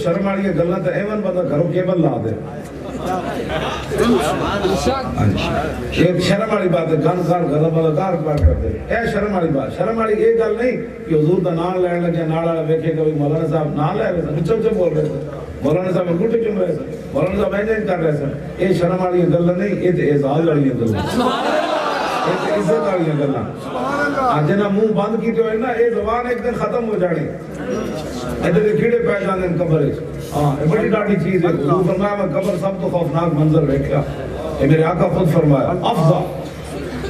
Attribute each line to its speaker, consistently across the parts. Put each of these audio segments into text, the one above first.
Speaker 1: شرم والی گلاں تے ایون بندہ گھروں کیبل لا دے یہ شرم والی بات ہے گن کار گھر والا کار کر دے اے شرم والی بات شرم والی یہ گل نہیں کہ حضور دا نام لین لگے نال والا ویکھے کہ مولانا صاحب نام لے رہے تھے چم بول رہے تھے مولانا صاحب انگوٹھے چم رہے تھے مولانا صاحب اینج کر رہے تھے یہ شرم والی گل نہیں یہ تے اعزاز والی گل ہے یہ تے عزت والی گل ہے جنہ منہ بند کیتے ہوئے نا یہ زبان ایک دن ختم ہو جانی ادھر کے کیڑے پہ جانے قبر ہاں یہ بڑی ڈاٹی چیز ہے حضور فرمایا میں قبر سب تو خوفناک منظر دیکھا یہ میرے آقا خود فرمایا افضا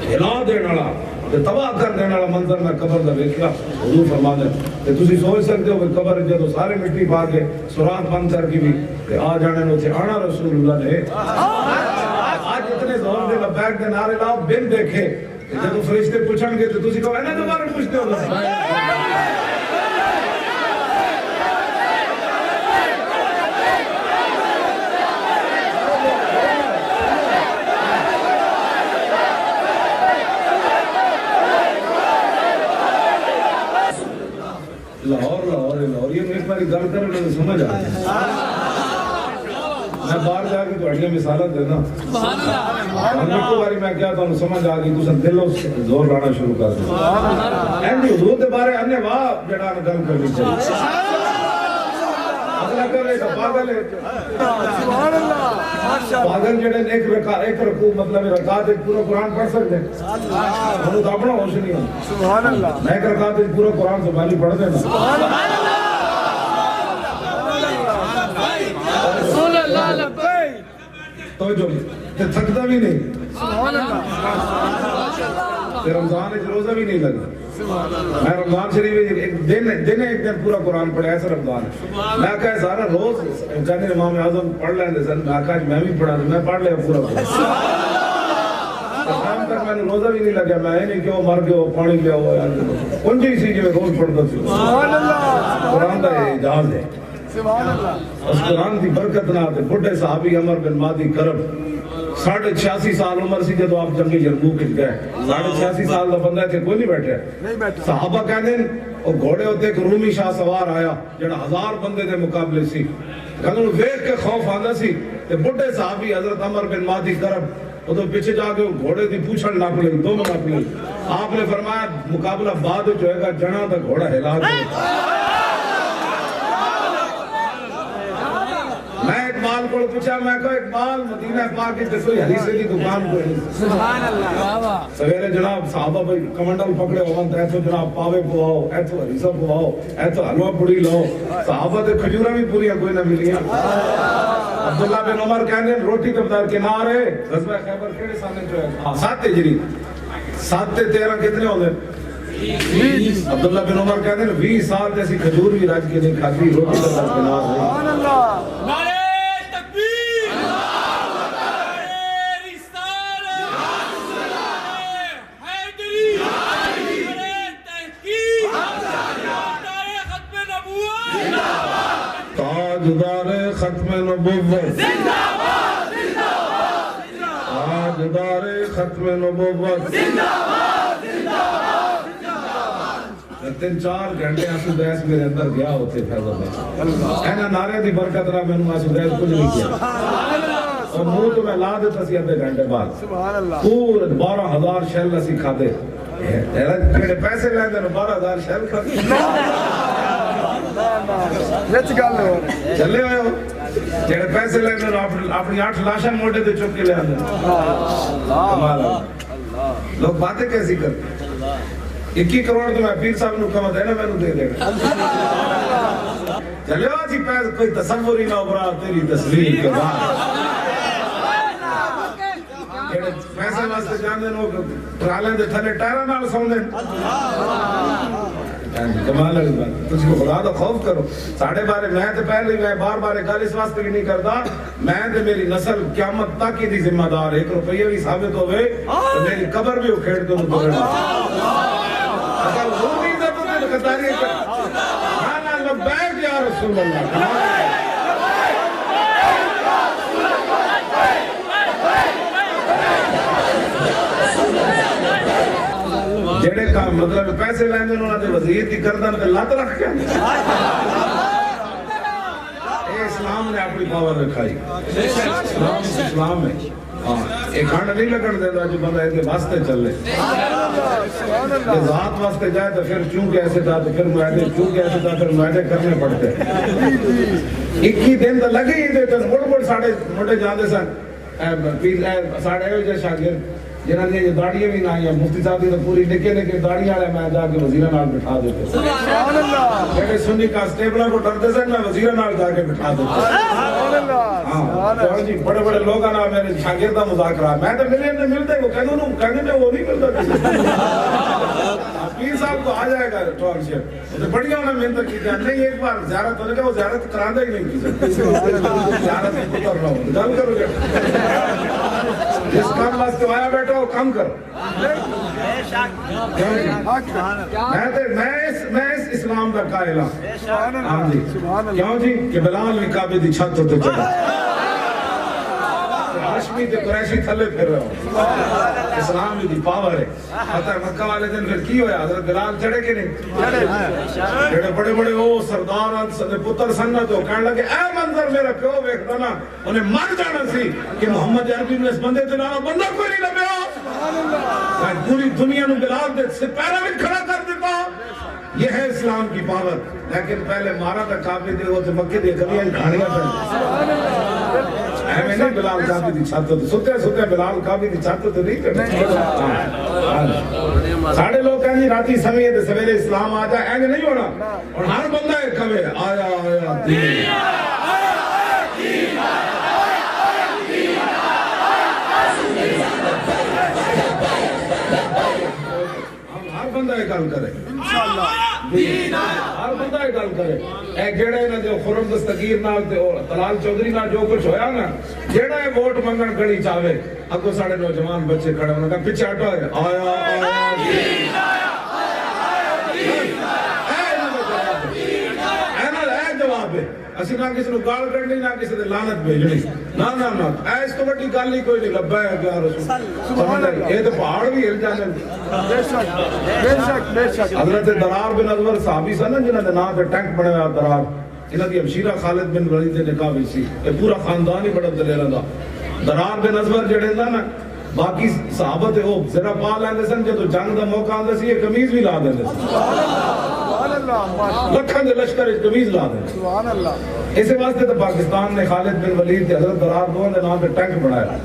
Speaker 1: ہلا دینے والا تباہ کر دینے والا منظر میں قبر دا دیکھا حضور فرماتے ہیں کہ تسی سوچ سکتے ہو کہ قبر جدو سارے مٹی پا کے سوراخ بند کر کی بھی کہ آ جانے نو تھے آنا رسول اللہ نے آج اتنے زور دے لبیک دے نعرے لاؤ بن دیکھے جب فرشتے پوچھیں گے تو تسی کہو اینا دوبارہ پوچھتے ہو لاہور یہ ایک باری گل کر انہوں نے سمجھ آیا میں باہر جا کے توڑیاں مثالت دینا ہم ایک باری میں کیا تھا انہوں سمجھ آگئی تو سن دلوں زور لانا شروع کر دیں اینڈی حضور دے بارے انہیں واہ جڑا گل کرنی چاہیے اگلا کر رہے پاگل ہے پاگل جڑے ایک رکوع مطلب رکعت ایک پورا قرآن پڑھ سکتے ہیں انہوں تو اپنا ہوش نہیں ہے میں ایک رکعت ایک پورا قرآن زبانی پڑھ دینا تو جو تھکتا بھی نہیں رمضان ایک روزہ بھی نہیں لگا میں رمضان شریف ایک دن پورا قرآن پڑھا ایسا رمضان ہے میں کہا سارا روز کہنے امام اعظم پڑھ لیں دے سن میں کہا میں بھی پڑھا میں پڑھ لیا پورا قرآن تک میں نے روزہ بھی نہیں لگا میں نہیں کہ وہ مر گئے ہو پانی لیا ہوا کنجی سی جو روز پڑھتا تھی قرآن کا اعجاز ہے اس قرآن کی برکت نہ آتے بڑھے صحابی عمر بن مادی کرب 86.5 سال عمر سی جدو آپ جنگی جرموک گئے 86.5 سال دا بندہ تھے کوئی نہیں بیٹھے صحابہ کہنے وہ گھوڑے ہوتے ایک رومی شاہ سوار آیا جڑا 1000 بندے دے مقابلے سی کہنے انہوں ویک کے خوف آنا سی بڑھے صحابی حضرت عمر بن مادی کرب وہ تو پیچھے جا کے گھوڑے دی پوچھڑ ناپ لئی دو ناپ لئی آپ نے فرمایا مقابلہ بعد جو ہے گا جنا دا گھوڑا ہلا دے میں اقبال کو پوچھا میں کہا اقبال مدینہ پاک کی کوئی حدیثے کی دکان کوئی نہیں سبحان اللہ سویرے جناب صحابہ بھائی کمنڈل پکڑے ہوگا ایتو جناب پاوے پواؤ ایتو حدیثہ پواؤ ایتو حلوہ پوڑی لو صحابہ دے کھجورہ بھی پوریاں کوئی نہ ملیاں عبداللہ بن عمر کہنے روٹی کبدار کنارے غزوہ خیبر کیڑے سانے جو ہے 7 ہجری 7 تے 13 کتنے ہو گئے عبداللہ بن عمر کہتے ہیں 20 سال جیسی کھجور بھی راج کے نہیں کھاتی روٹی کا درکنار ہے
Speaker 2: نعرہ تکبیر نعرہ رسالت نعرہ حیدری نعرہ تحقیق نعرہ ختم نبوت
Speaker 1: تاجدار ختم نبوت
Speaker 2: زندہ باد زندہ باد
Speaker 1: تاجدار ختم نبوت زندہ باد زندہ باد 3-4 گھنٹے آسودیس میرے اندر گیا ہوتے فیضہ میں کہنا نعرے دی برکت رہا میں نے آسودیس کچھ نہیں کیا اور منہ تو میں لا دیتا سی آدھے گھنٹے بعد پورے 12,000 شیل اسی کھاتے کہنے پیسے لیں دے 12,000 شیل کھاتے چلے ہوئے ہو جہاں پیسے لیں دے اپنی 8 لاشن موٹے دے چک کے لے آدھے لوگ باتیں کیسی کرتے 21 کروڑ تو میں پیر صاحب نو کمت ہے نا میں نو دے دے گا چلے ہو جی کوئی تصور ہی نہ ابرا تیری تصویر کے بعد پیسے واسطے جان دے نو پرالیں دے تھلے ٹائرہ نال سون دے کمال ہے بات تجھ کو خدا دا خوف کرو ساڑھے بارے میں تے پہلے میں بار بار گل اس واسطے بھی نہیں کرتا میں تے میری نسل قیامت تک ہی دی ذمہ دار 1 روپیہ بھی ثابت ہوئے تو میری قبر بھی اکھیڑ کے انہوں دورنا اگر وہ نہیں تھا تو دل قطاری کر کھانا لبیک یا رسول اللہ جڑے کام مطلب پیسے لیں دے انہوں نے وزیر کی کردن تے لات رکھ کے یہ اسلام نے اپنی پاور رکھائی اسلام ہے ہاں یہ کھانڈ نہیں لگن دیتا جو بندہ ایک واسطے چل لے ذات واسطے جائے تو پھر چونکہ ایسے تھا تو پھر معاہدے چونکہ ایسے تھا پھر معاہدے کرنے پڑتے 21 دن تو لگے ہی دیتے مڑ ساڑھے موٹے جاندے سن ساڑھے ہوئے جائے شاگرد جنہاں نے یہ داڑیاں بھی نہ آئیں مفتی صاحب کی تو پوری نکے نکے داڑیاں آئے میں جا کے وزیرہ نال بٹھا دیتے
Speaker 3: سبحان اللہ
Speaker 1: میرے سنی کانسٹیبلوں کو ڈرتے سے میں وزیرہ نال جا کے بٹھا دیتے
Speaker 3: سبحان اللہ
Speaker 1: ہاں جی بڑے بڑے لوگ آنا میرے شاگردہ مذاکرہ میں تو ملتے وہ کہنے نے وہ نہیں ملتا کسی پیر صاحب کو آ جائے گا ٹوال شیپ بڑھیا انہیں محنت کی تھی نہیں ایک بار زیارت ہونے کا وہ زیارت کرانا ہی نہیں کی زیارت میں پتر رہا ہوں گل کرو گے جس کام واسطے آیا بیٹھا ہو کام کرو میں اس اسلام کا قائل ہوں ہاں جی کیوں جی کہ بلال بھی کعبے دی چھت ہوتے چلا ہاشمی تے قریشی تھلے پھر رہے ہو اسلام دی پاور ہے فتح مکہ والے دن پھر کی ہویا حضرت بلال چڑھے کہ نہیں جڑے بڑے بڑے وہ سردار پتر سنت ہو کہنے لگے اے منظر میرا پیو ویکھدا نا انہیں مر جانا سی کہ محمد عربی نے اس بندے تے نال بندہ کوئی نہیں لبیا پوری دنیا نو بلال دے سپیرا وچ کھڑا کر دیتا یہ ہے اسلام کی پاور لیکن پہلے مارا تھا کعبے دے وہ تے مکے دی گلیاں کھاڑیاں پہ میں نہیں بلال کعبے دی چھت تے ستے بلال کعبے دی چھت تے نہیں کرتے ساڑھے لوگ کہیں راتی سمیے تے سویرے اسلام آ جائے اینج نہیں ہونا اور ہر بندہ ایک کہے آیا آیا دین ہر بندہ ایک گل کرے ہر بندہ ایک گل کرے اے جیڑے نا جو خرم دستگیر نال تے طلال چودھری نال جو کچھ ہویا نا جیڑا ہے ووٹ منگن کڑی چاہے اگو ساڑے نوجوان بچے کھڑے انہوں نے کہا پیچھے ہٹو ہے آیا آیا دین اے جواب ہے اسی نہ کسی نے گال کرنی نہ کسی نے لعنت بھیجنی نہ اے اس تو بڑی گل ہی کوئی نہیں لبا ہے کیا رسول سبحان اللہ یہ تو پہاڑ بھی ہل جانے بے شک حضرت درار بن ازور صحابی سن جنہاں دے نام تے ٹینک بنے ہوئے درار انہاں دی ہمشیرہ خالد بن ولید دے نکاح وچ سی یہ پورا خاندان ہی بڑا دلیل دا درار بن ازور جڑے نا باقی صحابہ تے وہ ذرا پا لیندے سن جدوں جنگ دا موقع آندا سی یہ قمیض بھی لا دیندے سن لکھاں دے لشکر وچ قمیض لا دیندے سبحان اللہ اسی واسطے تو پاکستان نے خالد بن ولید تے حضرت درار دونوں دے نام تے ٹینک بنایا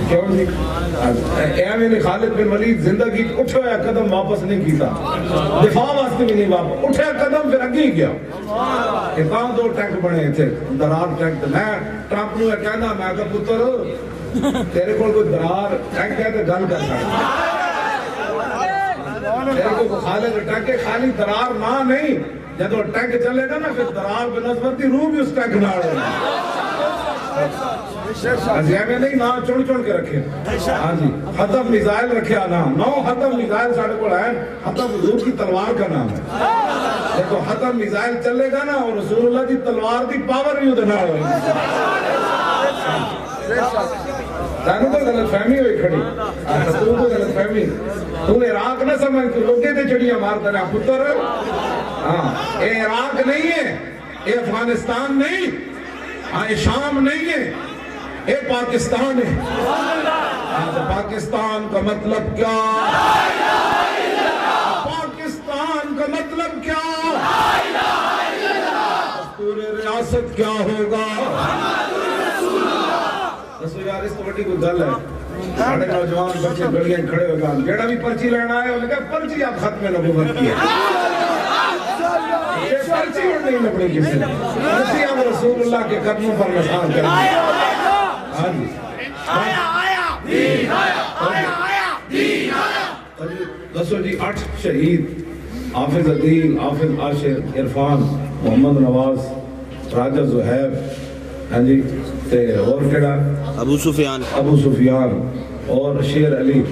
Speaker 1: کیوں جی ایویں نے خالد بن ولید زندگی اٹھایا قدم واپس نہیں کیتا دفاع واسطے بھی نہیں واپس اٹھایا قدم پھر اگے گیا یہ کہاں دو ٹینک بنے تھے درار ٹینک میں ٹرمپ نو کہنا میں کہ پتر تیرے کول کوئی درار ٹینک ہے تے گل کر سکتا تیرے کو خالد ٹینک خالی درار نہ نہیں جب ٹینک چلے گا نا پھر درار بن ازور دی روح بھی اس ٹینک نال عزیمیں نہیں نا چون کے رکھے ہاں جی حطب میزائل رکھے آنا 9 حطب میزائل ساڑھے کو ہے حطب حضور کی تلوار کا نام ہے دیکھو حطب میزائل چلے گا نا اور رسول اللہ کی تلوار دی پاور بھی ادھنا ہوئی تانوں تو غلط فہمی ہوئی کھڑی تو تو غلط فہمی تو عراق نہ سمجھ تو لوگے تے چڑیاں مارتا رہا پتر ہاں اے عراق نہیں ہے اے افغانستان نہیں ہاں اے شام نہیں ہے اے پاکستان ہے پاکستان کا مطلب کیا پاکستان کا مطلب کیا پورے ریاست کیا ہوگا رسول یار اس تو بڑی کوئی گل ہے ساڑھے نوجوان بچے گلیاں کھڑے ہوئے گا جیڑا بھی پرچی لینا ہے انہوں نے کہا پرچی آپ ختم نبوت کی ہے یہ پرچی اور نہیں لپڑی کسی نے پرچی آپ رسول اللہ کے قدموں پر نشان کریں ہاں جی آیا دین آیا دین آیا دسو جی 8 شہید حافظ عدیل حافظ عاشر عرفان محمد نواز راجہ زہیب ہاں جی تے اور کیڑا ابو سفیان اور شیر علی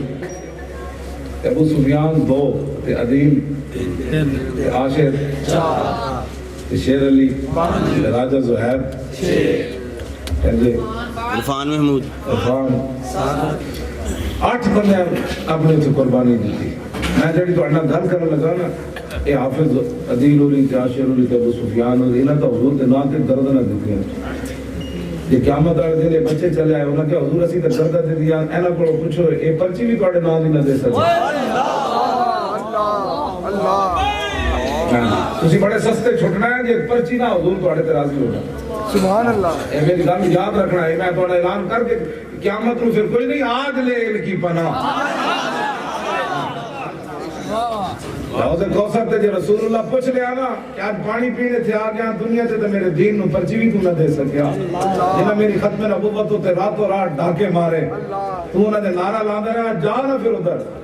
Speaker 1: ابو سفیان 2 تے عدیل تے عاشر 4 تے شیر علی راجہ زہیب 6 ہاں جی عرفان محمود 8 بندے اپنے سے قربانی دی تھی میں جڑی تو اڑنا گھر کرنے لگا نا اے حافظ عدیل علی تے عاشر علی تے ابو سفیان علی انہاں تو حضور دے نام تے درد نہ دتی ہیں یہ قیامت والے دن بچے چلے آئے انہاں کہ حضور اسی تے درد دے دیا انہاں کو پوچھو اے پرچی بھی تواڈے نام دی نہ دے سکے
Speaker 3: اللہ
Speaker 1: تسی بڑے سستے چھٹنا ہے جے پرچی نہ حضور تواڈے تے راضی ہوگا
Speaker 3: سبحان اللہ
Speaker 1: اے میری گل یاد رکھنا ہے میں تھوڑا اعلان کر کے قیامت نو پھر کوئی نہیں آج لے ان کی پناہ حوض کوثر تے جے رسول اللہ پوچھ لیا نا کہ آج پانی پینے تھے آ گیا دنیا تے میرے دین نو پرچی بھی تو نہ دے سکیا جنہاں میری ختم نبوت تے راتوں رات ڈاکے مارے تو انہاں دے نعرہ لاندا رہا جا نہ پھر ادھر